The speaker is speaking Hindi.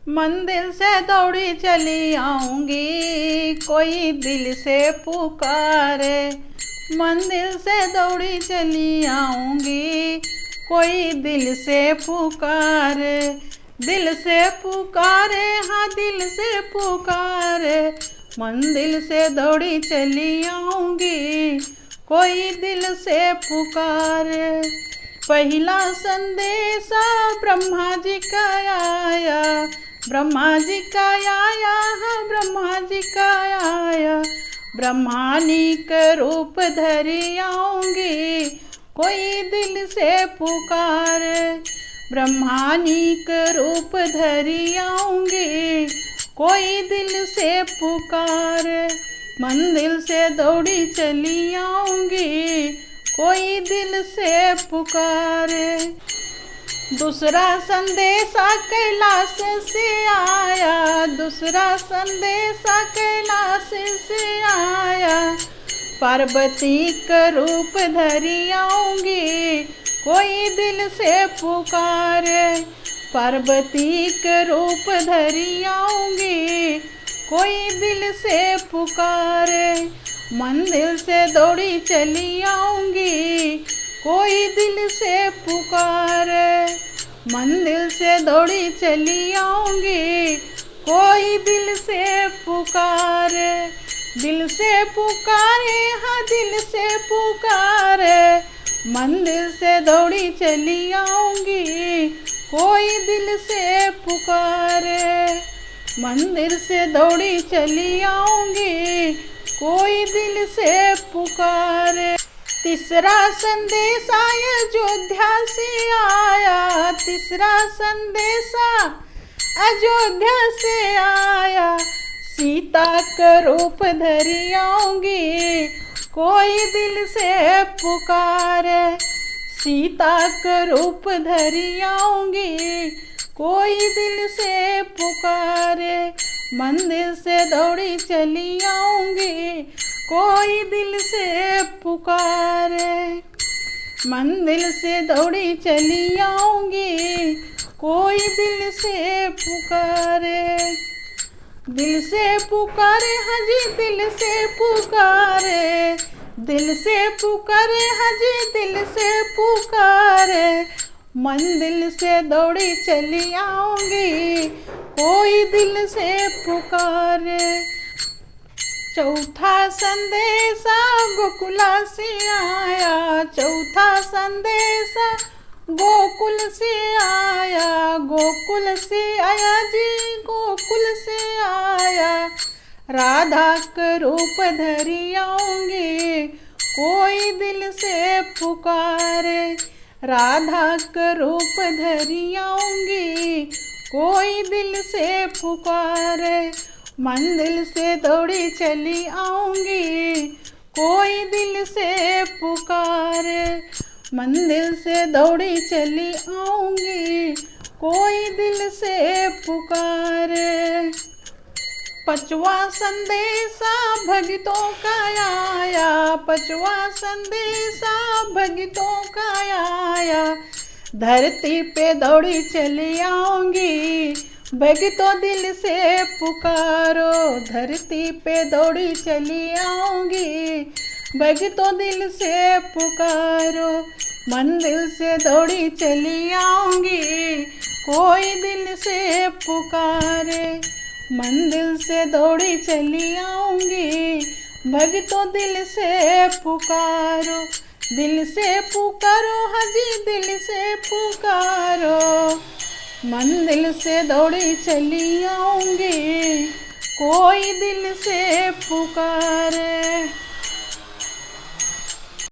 मंदिर से दौड़ी चली आऊंगी, कोई दिल से पुकारे। मंदिर से दौड़ी चली आऊंगी, कोई दिल से पुकारे। दिल से पुकारे, हाँ दिल से पुकारे। मंदिर से दौड़ी चली आऊंगी, कोई दिल से पुकारे। पहला संदेशा ब्रह्मा जी का आया, ब्रह्मा जी का आया, हाँ ब्रह्मा जी का आया। ब्रह्मानिक रूप धरी आऊंगी, कोई दिल से पुकारे। ब्रह्मानिक रूप धरी आऊंगी, कोई दिल से पुकारे। मंदिर से दौड़ी चली आऊंगी, कोई दिल से पुकारे। दूसरा संदेशा कैलाश से आया, दूसरा संदेशा कैलाश से आया। पार्वती का रूप धरी आऊंगी, कोई दिल से पुकारे। पार्वती का रूप धरी आऊंगी, कोई दिल से पुकारे। मंदिर से दौड़ी चली आऊंगी, कोई दिल से पुकारे। मंदिर से दौड़ी चली आऊंगी, कोई दिल से पुकारे। दिल से पुकारे, हाँ दिल से पुकारे। मंदिर से दौड़ी चली आऊंगी, कोई दिल से पुकारे। मंदिर से दौड़ी चली आऊंगी, कोई दिल से पुकारे। तीसरा संदेशा अयोध्या से आया, तीसरा संदेशा अयोध्या से आया। सीता का रूप धरी आऊंगी, कोई दिल से पुकारे। सीता का रूप धरी आऊंगी, कोई दिल से पुकारे। मंदिर से दौड़ी चली आऊंगी, कोई दिल से पुकारे। मंदिर से दौड़ी चली आऊंगी, कोई दिल से पुकारे। दिल से पुकारे, हाँ जी दिल से पुकारे। दिल से पुकारे, हाँ जी दिल से पुकारे। मंदिर से दौड़ी चली आऊंगी, कोई दिल से पुकारे। चौथा संदेशा गोकुला से आया, चौथा संदेशा गोकुल से आया। गोकुल से आया जी, गोकुल से आया। राधा का रूप धरी आऊंगी, कोई दिल से पुकारे। राधा का रूप धरी आऊंगी, कोई दिल से पुकारे। मंदिर से दौड़ी चली आऊंगी, कोई दिल से पुकारे। मंदिर से दौड़ी चली आऊंगी, कोई दिल से पुकारे। पांचवा संदेशा भक्तों का आया, पांचवा संदेशा भक्तों का आया। धरती पे दौड़ी चली आऊंगी, भक्तों दिल से पुकारो। धरती पे दौड़ी चली आऊंगी, भक्तों दिल से पुकारो। मंदिर से दौड़ी चली आऊंगी, कोई दिल से पुकारे। मंदिर से दौड़ी चली आऊंगी, भक्तों दिल से पुकारो। दिल से पुकारो, हाँ जी दिल से पुकारो। मंदिर से दौड़ी चली आऊंगी, कोई दिल से पुकारे।